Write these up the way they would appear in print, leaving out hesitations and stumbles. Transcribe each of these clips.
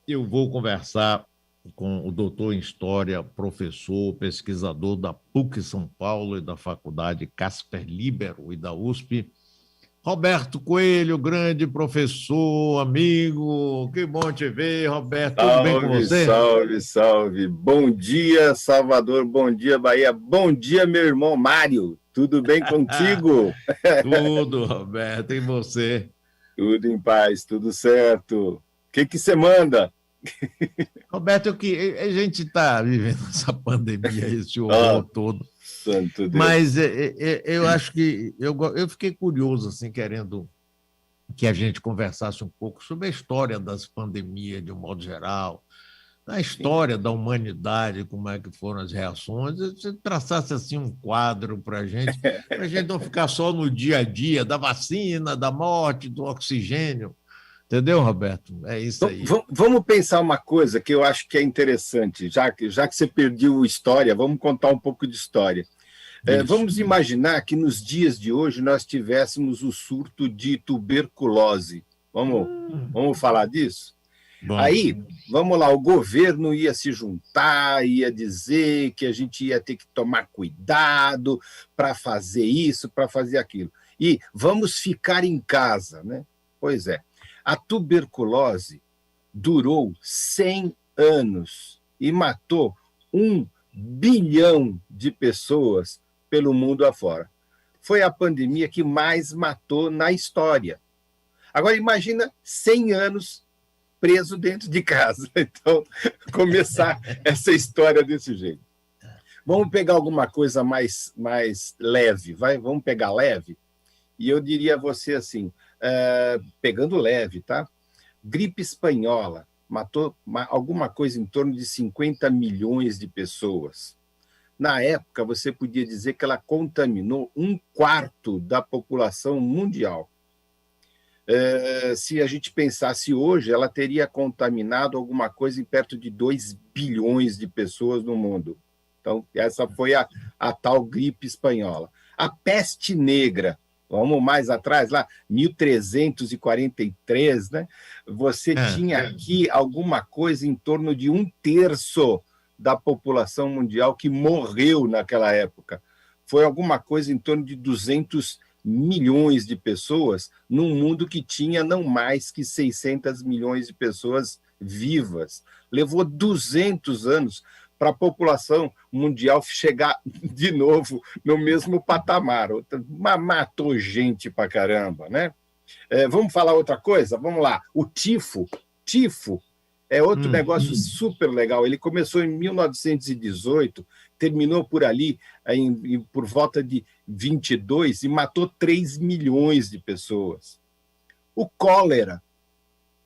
eu vou conversar com o doutor em História, professor, pesquisador da PUC São Paulo e da Faculdade Casper Libero e da USP, Roberto Coelho, grande professor, amigo. Que bom te ver, Roberto. Tudo bem com Salve, você? salve, salve. Bom dia, Salvador. Bom dia, Bahia. Bom dia, meu irmão Mário. Tudo bem contigo? Tudo, Roberto, e você? Tudo em paz, tudo certo. O que você manda? Roberto, a gente está vivendo essa pandemia, esse Ah, horror todo, santo mas Deus. eu acho que eu fiquei curioso, assim, querendo que a gente conversasse um pouco sobre a história das pandemias, de um modo geral, a Sim. história da humanidade, como é que foram as reações, se você traçasse assim um quadro para a gente não ficar só no dia a dia da vacina, da morte, do oxigênio. Entendeu, Roberto? É isso Então, aí. vamos pensar uma coisa que eu acho que é interessante. Já que você perdeu história, vamos contar um pouco de história. Isso. Vamos imaginar que nos dias de hoje nós tivéssemos o surto de tuberculose. Vamos falar disso? Vamos. Aí, vamos lá, o governo ia se juntar, ia dizer que a gente ia ter que tomar cuidado para fazer isso, para fazer aquilo. E vamos ficar em casa, né? Pois é. A tuberculose durou 100 anos e matou 1 bilhão de pessoas pelo mundo afora. Foi a pandemia que mais matou na história. Agora, imagina 100 anos preso dentro de casa. Então, começar essa história desse jeito. Vamos pegar alguma coisa mais leve, vai? Vamos pegar leve? E eu diria a você assim, pegando leve, tá? Gripe espanhola matou alguma coisa em torno de 50 milhões de pessoas. Na época, você podia dizer que ela contaminou 1/4 da população mundial. Se a gente pensasse hoje, ela teria contaminado alguma coisa em perto de 2 bilhões de pessoas no mundo. Então, essa foi a tal gripe espanhola. A peste negra, vamos mais atrás, lá, 1343, né? Você tinha aqui alguma coisa em torno de 1/3 da população mundial que morreu naquela época. Foi alguma coisa em torno de 200 milhões de pessoas num mundo que tinha não mais que 600 milhões de pessoas vivas. Levou 200 anos para a população mundial chegar de novo no mesmo patamar. Matou gente para caramba, né? Vamos falar outra coisa? Vamos lá. O tifo. Tifo é outro negócio super legal. Ele começou em 1918, terminou por ali, por volta de 22, e matou 3 milhões de pessoas. O cólera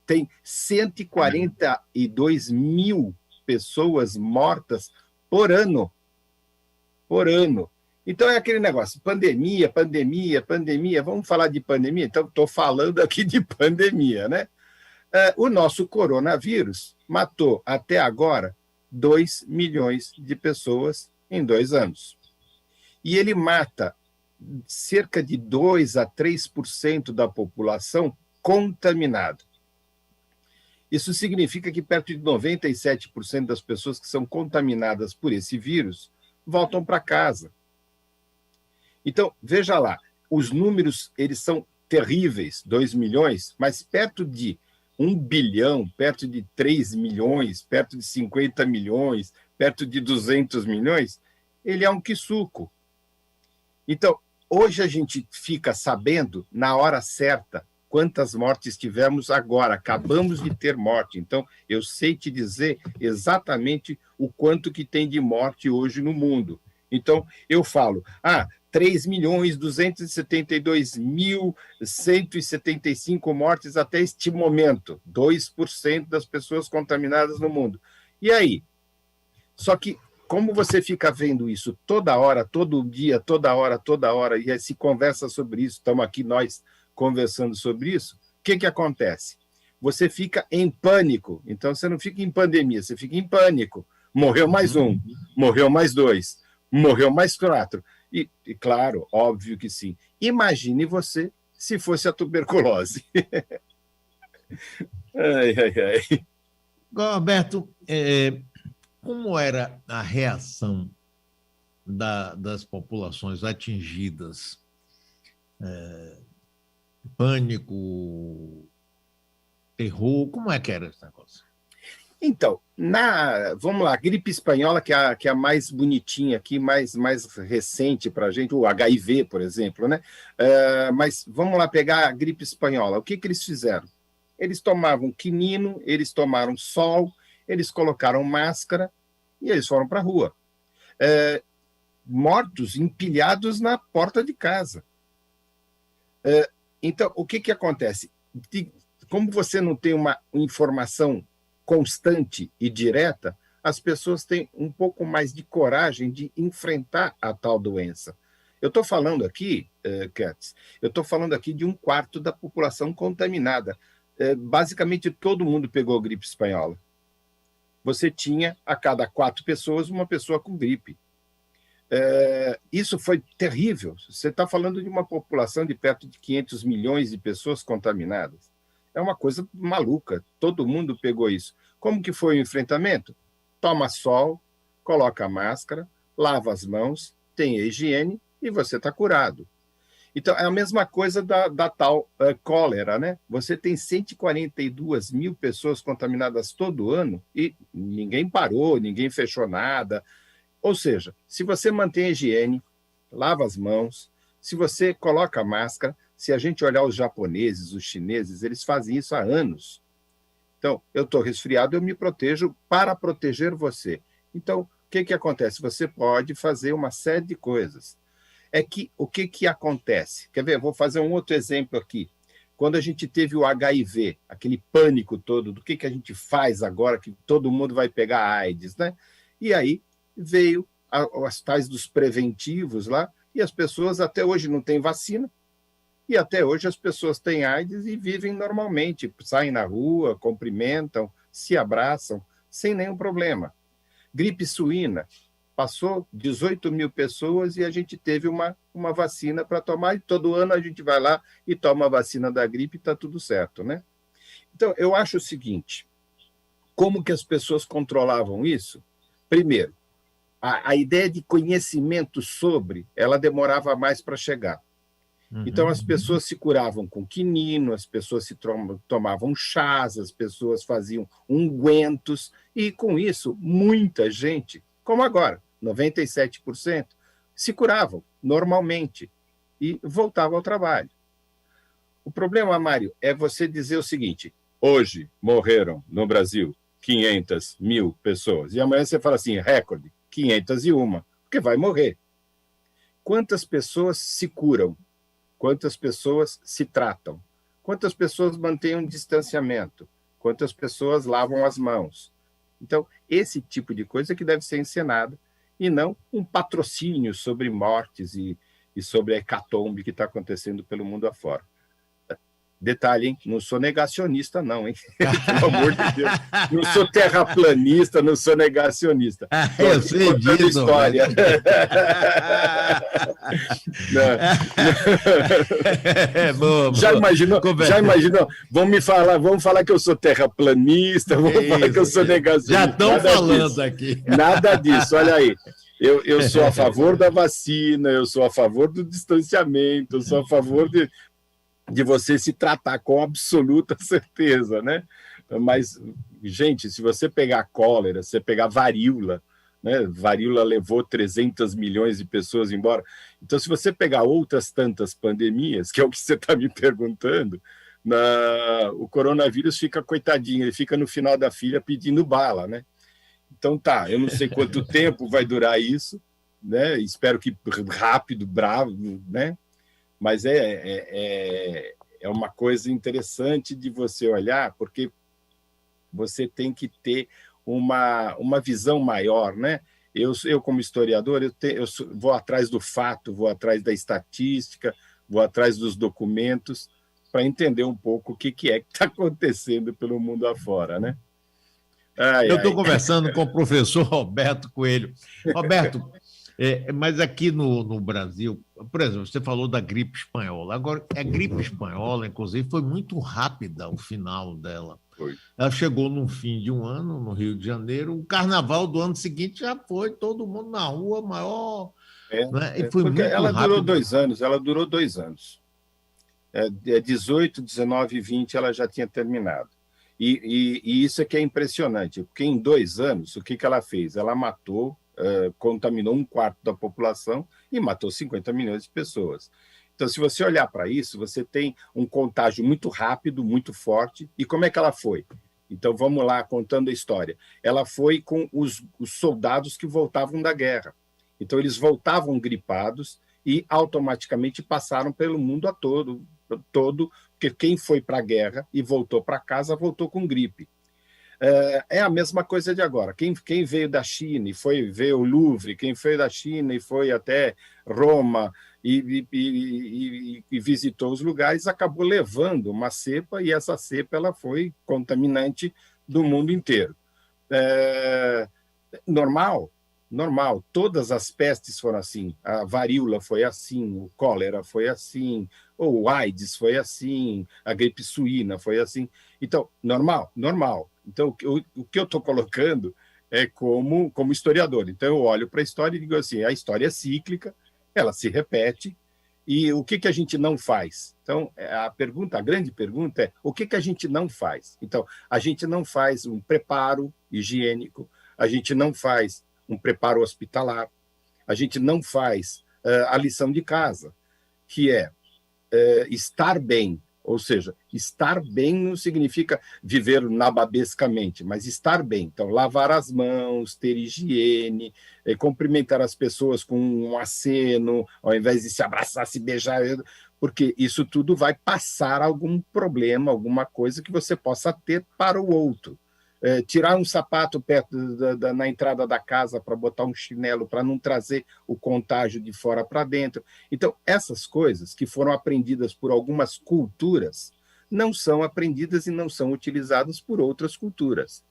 tem 142 mil pessoas mortas por ano. Por ano. Então é aquele negócio, pandemia, pandemia, pandemia. Vamos falar de pandemia? Então, estou falando aqui de pandemia, né? O nosso coronavírus matou até agora 2 milhões de pessoas em 2 anos. E ele mata cerca de 2 a 3% da população contaminada. Isso significa que perto de 97% das pessoas que são contaminadas por esse vírus voltam para casa. Então, veja lá, os números eles são terríveis, 2 milhões, mas perto de 1 bilhão, perto de 3 milhões, perto de 50 milhões, perto de 200 milhões, ele é um quissuco. Então, hoje a gente fica sabendo, na hora certa, quantas mortes tivemos agora. Acabamos de ter morte. Então, eu sei te dizer exatamente o quanto que tem de morte hoje no mundo. Então, eu falo, 3.272.175 mortes até este momento, 2% das pessoas contaminadas no mundo. E aí? Só que, como você fica vendo isso toda hora, todo dia, toda hora, e se conversa sobre isso, estamos aqui nós conversando sobre isso, o que acontece? Você fica em pânico. Então, você não fica em pandemia, você fica em pânico. Morreu mais 1, morreu mais 2, morreu mais 4. E, claro, óbvio que sim. Imagine você se fosse a tuberculose. Ai, ai, ai. Roberto, como era a reação das populações atingidas? Pânico, terror, como é que era esse negócio? Então, vamos lá, a gripe espanhola, que é a mais bonitinha aqui, mais recente para a gente, o HIV, por exemplo, né? Mas vamos lá pegar a gripe espanhola. O que eles fizeram? Eles tomavam quinino, eles tomaram sol, eles colocaram máscara e eles foram para a rua. Mortos empilhados na porta de casa. Então, o que acontece? Como você não tem uma informação constante e direta, as pessoas têm um pouco mais de coragem de enfrentar a tal doença. Eu estou falando aqui, Katz, eu estou falando aqui de 1/4 da população contaminada. Basicamente, todo mundo pegou gripe espanhola. Você tinha, a cada 4 pessoas, uma pessoa com gripe. Isso foi terrível. Você está falando de uma população de perto de 500 milhões de pessoas contaminadas. É uma coisa maluca. Todo mundo pegou isso. Como que foi o enfrentamento? Toma sol, coloca a máscara, lava as mãos, tem a higiene e você está curado. Então, é a mesma coisa da tal cólera, né? Você tem 142 mil pessoas contaminadas todo ano e ninguém parou, ninguém fechou nada. Ou seja, se você mantém a higiene, lava as mãos, se você coloca a máscara, se a gente olhar os japoneses, os chineses, eles fazem isso há anos. Então, eu estou resfriado, eu me protejo para proteger você. Então, o que acontece? Você pode fazer uma série de coisas. O que acontece? Quer ver? Vou fazer um outro exemplo aqui. Quando a gente teve o HIV, aquele pânico todo, do que a gente faz agora, que todo mundo vai pegar AIDS, né? E aí veio as tais dos preventivos lá, e as pessoas até hoje não têm vacina, e até hoje as pessoas têm AIDS e vivem normalmente, saem na rua, cumprimentam, se abraçam, sem nenhum problema. Gripe suína, passou 18 mil pessoas e a gente teve uma vacina para tomar, e todo ano a gente vai lá e toma a vacina da gripe e está tudo certo, né? Então, eu acho o seguinte, como que as pessoas controlavam isso? Primeiro, a ideia de conhecimento sobre, ela demorava mais para chegar. Então, as pessoas se curavam com quinino, as pessoas se tomavam chás, as pessoas faziam ungüentos, e com isso, muita gente, como agora, 97%, se curavam normalmente e voltavam ao trabalho. O problema, Mário, é você dizer o seguinte, hoje morreram no Brasil 500 mil pessoas, e amanhã você fala assim, recorde, 501, porque vai morrer. Quantas pessoas se curam? Quantas pessoas se tratam? Quantas pessoas mantêm um distanciamento? Quantas pessoas lavam as mãos? Então, esse tipo de coisa que deve ser encenado, e não um patrocínio sobre mortes e sobre a hecatombe que está acontecendo pelo mundo afora. Detalhe, hein? Não sou negacionista, não, hein? Pelo amor de Deus. Não sou terraplanista, não sou negacionista. Eu sei disso. História. Já imaginou? Vamos falar que eu sou terraplanista, vamos falar que eu sou negacionista. Já estão falando aqui. Nada disso, olha aí. Eu sou a favor da vacina, eu sou a favor do distanciamento, eu sou a favor de você se tratar com absoluta certeza, né? Mas, gente, se você pegar cólera, se você pegar varíola, né? Varíola levou 300 milhões de pessoas embora. Então, se você pegar outras tantas pandemias, que é o que você está me perguntando, o coronavírus fica coitadinho, ele fica no final da fila pedindo bala, né? Então, tá, eu não sei quanto tempo vai durar isso, né? Espero que rápido, bravo, né? Mas é uma coisa interessante de você olhar, porque você tem que ter uma visão maior, né? Eu como historiador, eu vou atrás do fato, vou atrás da estatística, vou atrás dos documentos, para entender um pouco o que está acontecendo pelo mundo afora, né? Eu estou conversando com o professor Roberto Coelho. Roberto, mas aqui no Brasil, por exemplo, você falou da gripe espanhola. Agora, a gripe espanhola, inclusive, foi muito rápida o final dela. Foi. Ela chegou no fim de um ano, no Rio de Janeiro. O carnaval do ano seguinte já foi todo mundo na rua, maior. Né? E foi Porque muito ela durou rápido. 2 anos, ela durou 2 anos. 18, 19 e 20 ela já tinha terminado. E isso é que é impressionante, porque em 2 anos, o que ela fez? Ela matou, contaminou 1/4 da população e matou 50 milhões de pessoas. Então, se você olhar para isso, você tem um contágio muito rápido, muito forte. E como é que ela foi? Então, vamos lá, contando a história. Ela foi com os soldados que voltavam da guerra. Então, eles voltavam gripados e automaticamente passaram pelo mundo todo, porque quem foi para a guerra e voltou para casa voltou com gripe. É a mesma coisa de agora. Quem veio da China e foi ver o Louvre, quem veio da China e foi até Roma e visitou os lugares, acabou levando uma cepa, e essa cepa ela foi contaminante do mundo inteiro. Normal, normal. Todas as pestes foram assim. A varíola foi assim, o cólera foi assim, ou o AIDS foi assim, a gripe suína foi assim. Então, normal, normal. Então, o que eu estou colocando é como historiador. Então, eu olho para a história e digo assim, a história é cíclica, ela se repete, e o que a gente não faz? Então, a grande pergunta é, o que a gente não faz? Então, a gente não faz um preparo higiênico, a gente não faz um preparo hospitalar, a gente não faz a lição de casa, que é estar bem. Ou seja, estar bem não significa viver nababescamente, mas estar bem. Então, lavar as mãos, ter higiene, cumprimentar as pessoas com um aceno, ao invés de se abraçar, se beijar, porque isso tudo vai passar algum problema, alguma coisa que você possa ter para o outro. Tirar um sapato perto na entrada da casa para botar um chinelo, para não trazer o contágio de fora para dentro. Então, essas coisas que foram aprendidas por algumas culturas não são aprendidas e não são utilizadas por outras culturas.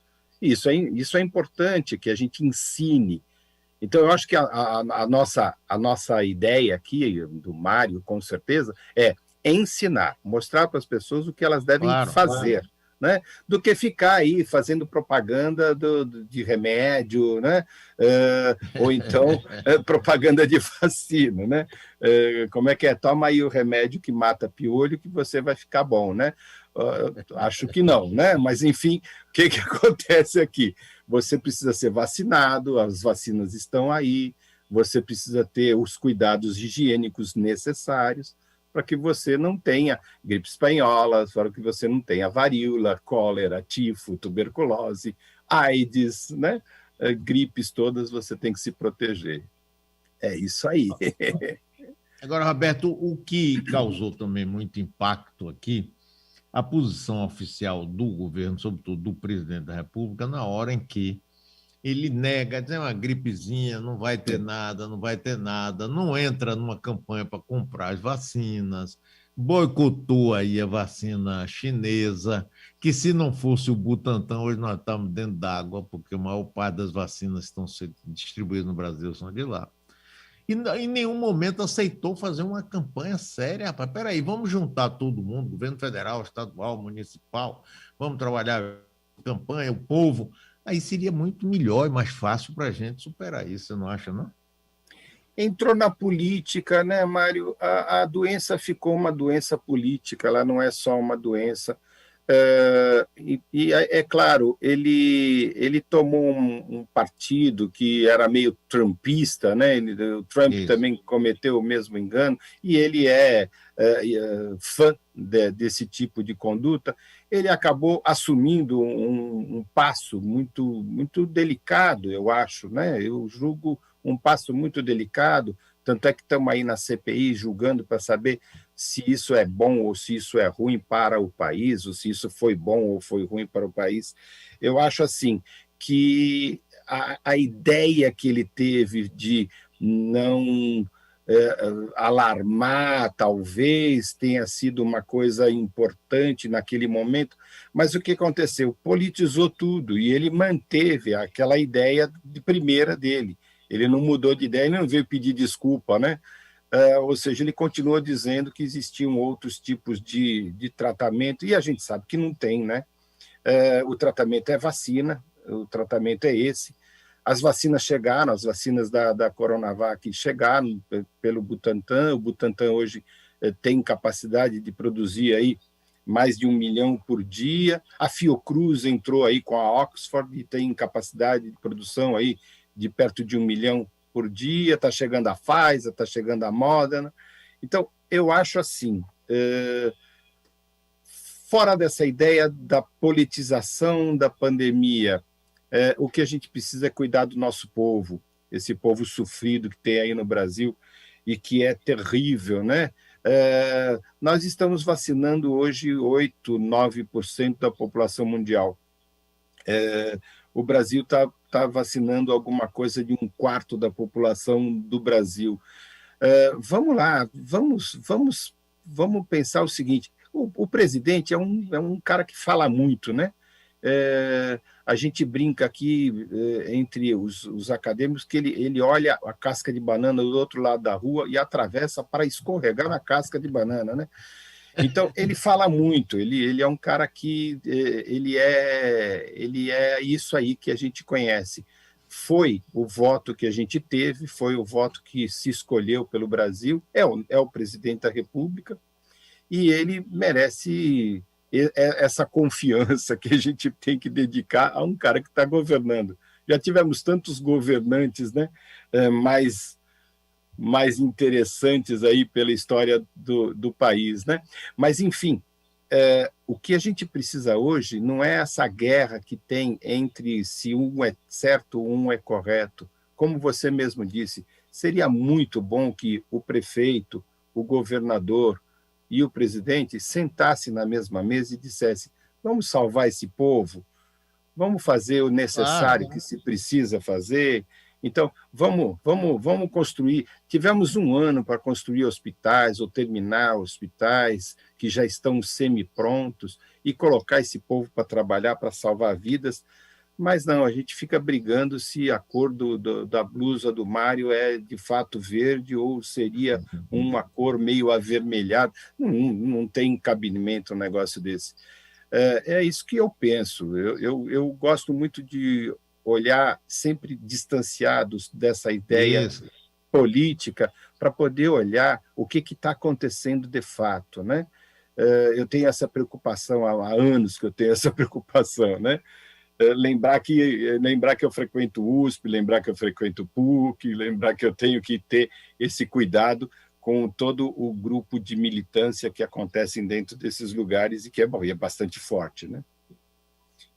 Isso é importante que a gente ensine. Então, eu acho que a nossa ideia aqui, do Mário, com certeza, é ensinar, mostrar para as pessoas o que elas devem fazer. Claro. Né, do que ficar aí fazendo propaganda de remédio, né, ou então propaganda de vacina. Né, como é que é? Toma aí o remédio que mata piolho que você vai ficar bom. Né? Acho que não, né? Mas, enfim, o que acontece aqui? Você precisa ser vacinado, as vacinas estão aí, você precisa ter os cuidados higiênicos necessários, para que você não tenha gripe espanhola, para que você não tenha varíola, cólera, tifo, tuberculose, AIDS, né? Gripes todas, você tem que se proteger. É isso aí. Agora, Roberto, o que causou também muito impacto aqui, a posição oficial do governo, sobretudo do presidente da República, na hora em que ele nega, diz uma gripezinha, não vai ter nada, não vai ter nada, não entra numa campanha para comprar as vacinas, boicotou aí a vacina chinesa, que se não fosse o Butantan, hoje nós estamos dentro d'água, porque a maior parte das vacinas que estão sendo distribuídas no Brasil são de lá. E em nenhum momento aceitou fazer uma campanha séria. Rapaz, peraí, vamos juntar todo mundo, governo federal, estadual, municipal, vamos trabalhar campanha, o povo. Aí seria muito melhor e mais fácil para a gente superar isso, você não acha, não? Entrou na política, né, Mário? A doença ficou uma doença política, ela não é só uma doença. É claro, ele tomou um partido que era meio trumpista, né? O Trump também cometeu o mesmo engano, e ele é fã desse tipo de conduta. Ele acabou assumindo um passo muito, muito delicado, eu acho, né? Eu julgo um passo muito delicado, tanto é que estamos aí na CPI julgando para saber se isso é bom ou se isso é ruim para o país, ou se isso foi bom ou foi ruim para o país. Eu acho assim que a ideia que ele teve de não alarmar, talvez tenha sido uma coisa importante naquele momento, mas o que aconteceu? Politizou tudo e ele manteve aquela ideia de primeira dele. Ele não mudou de ideia, ele não veio pedir desculpa, né? Ou seja, ele continua dizendo que existiam outros tipos de tratamento, e a gente sabe que não tem, né? O tratamento é vacina, o tratamento é esse. As vacinas chegaram, as vacinas da Coronavac chegaram pelo Butantan. O Butantan hoje tem capacidade de produzir aí mais de 1 milhão por dia. A Fiocruz entrou aí com a Oxford e tem capacidade de produção aí de perto de 1 milhão por dia. Está chegando a Pfizer, está chegando a Moderna. Então, eu acho assim, fora dessa ideia da politização da pandemia, o que a gente precisa é cuidar do nosso povo, esse povo sofrido que tem aí no Brasil e que é terrível, né? Nós estamos vacinando hoje 8, 9% da população mundial. O Brasil está vacinando alguma coisa de 1/4 da população do Brasil. Vamos lá, vamos pensar o seguinte: o presidente é um cara que fala muito, né? A gente brinca aqui entre os acadêmicos que ele olha a casca de banana do outro lado da rua e atravessa para escorregar na casca de banana, né? Então, ele fala muito, ele é um cara que ele é isso aí que a gente conhece. Foi o voto que a gente teve, foi o voto que se escolheu pelo Brasil, é o presidente da República, e ele merece essa confiança que a gente tem que dedicar a um cara que está governando. Já tivemos tantos governantes, né, mais interessantes aí pela história do país, né? Mas, enfim, o que a gente precisa hoje não é essa guerra que tem entre se um é certo ou um é correto. Como você mesmo disse, seria muito bom que o prefeito, o governador e o presidente sentassem na mesma mesa e dissessem: vamos salvar esse povo, vamos fazer o necessário que se precisa fazer. Então, vamos construir. Tivemos 1 ano para construir hospitais ou terminar hospitais que já estão semi-prontos e colocar esse povo para trabalhar, para salvar vidas. Mas não, a gente fica brigando se a cor da blusa do Mário é de fato verde ou seria uma cor meio avermelhada. Não tem cabimento um negócio desse. É isso que eu penso. Eu gosto muito de olhar sempre distanciados dessa ideia política para poder olhar o que está acontecendo de fato, né? Eu tenho essa preocupação, há anos que eu tenho essa preocupação, né? Lembrar que eu frequento o USP, lembrar que eu frequento o PUC, lembrar que eu tenho que ter esse cuidado com todo o grupo de militância que acontecem dentro desses lugares e que é bom, e é bastante forte, né?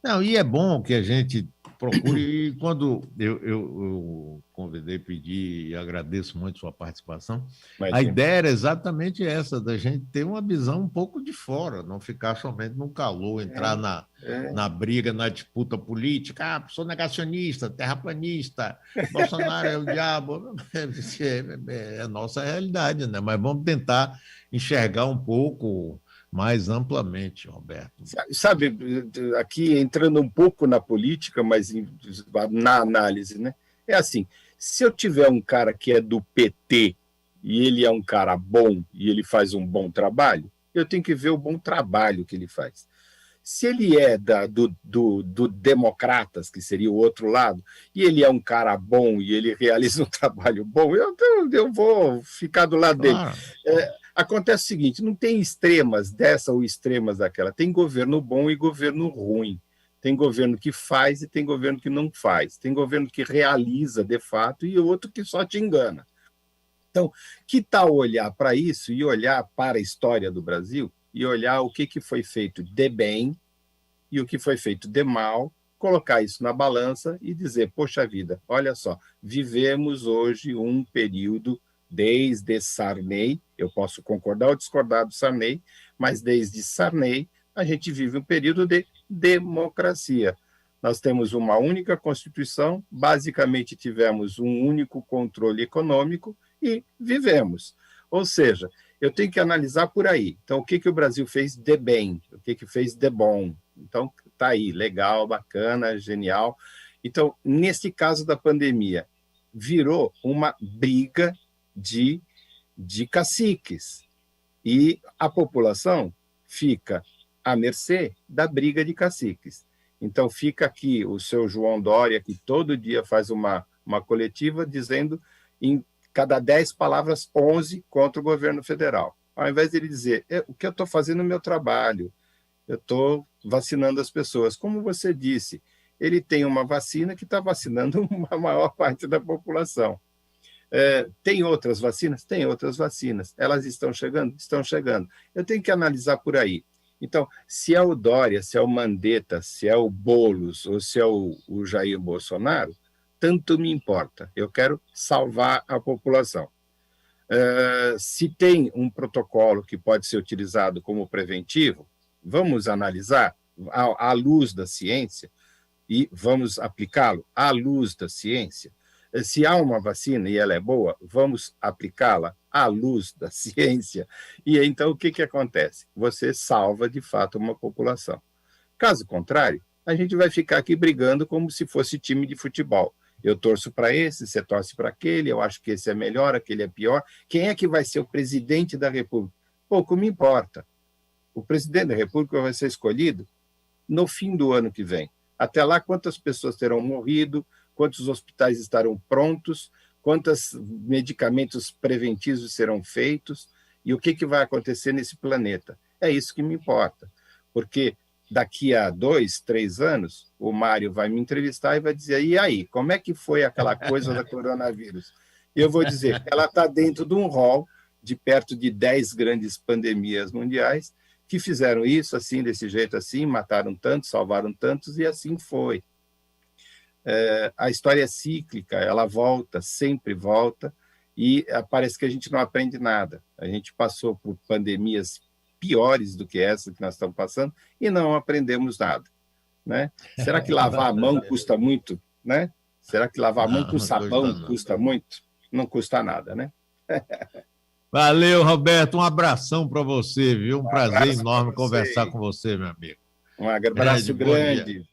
Não, e é bom que a gente procure, e quando eu convidei, pedi e agradeço muito sua participação, a ideia era exatamente essa, da gente ter uma visão um pouco de fora, não ficar somente no calor, entrar na briga, na disputa política. Ah, sou negacionista, terraplanista, Bolsonaro é o diabo. É a nossa realidade, né? Mas vamos tentar enxergar um pouco mais amplamente, Roberto. Sabe, aqui entrando um pouco na política, mas na análise, né? É assim, se eu tiver um cara que é do PT e ele é um cara bom e ele faz um bom trabalho, eu tenho que ver o bom trabalho que ele faz. Se ele é do Democratas, que seria o outro lado, e ele é um cara bom e ele realiza um trabalho bom, eu vou ficar do lado dele. Acontece o seguinte: não tem extremas dessa ou extremas daquela, tem governo bom e governo ruim. Tem governo que faz e tem governo que não faz. Tem governo que realiza de fato e outro que só te engana. Então, que tal olhar para isso e olhar para a história do Brasil e olhar o que foi feito de bem e o que foi feito de mal, colocar isso na balança e dizer: poxa vida, olha só, vivemos hoje um período desde Sarney, eu posso concordar ou discordar do Sarney, mas desde Sarney a gente vive um período de democracia. Nós temos uma única Constituição, basicamente tivemos um único controle econômico e vivemos. Ou seja, eu tenho que analisar por aí. Então, o que o Brasil fez de bem? O que fez de bom? Então, está aí, legal, bacana, genial. Então, nesse caso da pandemia, virou uma briga de caciques. E a população fica à mercê da briga de caciques. Então, fica aqui o seu João Dória, que todo dia faz uma coletiva dizendo em cada 10 palavras, 11 contra o governo federal. Ao invés de ele dizer, o que eu estou fazendo no meu trabalho, eu estou vacinando as pessoas. Como você disse, ele tem uma vacina que está vacinando a maior parte da população. Tem outras vacinas? Tem outras vacinas. Elas estão chegando? Estão chegando. Eu tenho que analisar por aí. Então, se é o Dória, se é o Mandetta, se é o Boulos ou se é o Jair Bolsonaro, tanto me importa. Eu quero salvar a população. Se tem um protocolo que pode ser utilizado como preventivo, vamos analisar à luz da ciência e vamos aplicá-lo à luz da ciência. Se há uma vacina e ela é boa, vamos aplicá-la à luz da ciência. E então o que acontece? Você salva de fato uma população. Caso contrário, a gente vai ficar aqui brigando como se fosse time de futebol. Eu torço para esse, você torce para aquele, eu acho que esse é melhor, aquele é pior. Quem é que vai ser o presidente da República? Pouco me importa. O presidente da República vai ser escolhido no fim do ano que vem. Até lá, quantas pessoas terão morrido, quantos hospitais estarão prontos, quantos medicamentos preventivos serão feitos e o que vai acontecer nesse planeta. É isso que me importa, porque daqui a 2, 3 anos, o Mário vai me entrevistar e vai dizer, e aí, como é que foi aquela coisa da coronavírus? E eu vou dizer, ela está dentro de um rol de perto de 10 grandes pandemias mundiais que fizeram isso, assim, desse jeito assim, mataram tantos, salvaram tantos, e assim foi. A história é cíclica, ela volta, sempre volta, e parece que a gente não aprende nada. A gente passou por pandemias piores do que essa que nós estamos passando e não aprendemos nada. Né? Será que lavar a mão custa muito? Né? Será que lavar a mão com sabão custa muito? Não custa nada, né? Valeu, Roberto. Um abração para você, viu? Um prazer enorme conversar com você, meu amigo. Um abraço grande.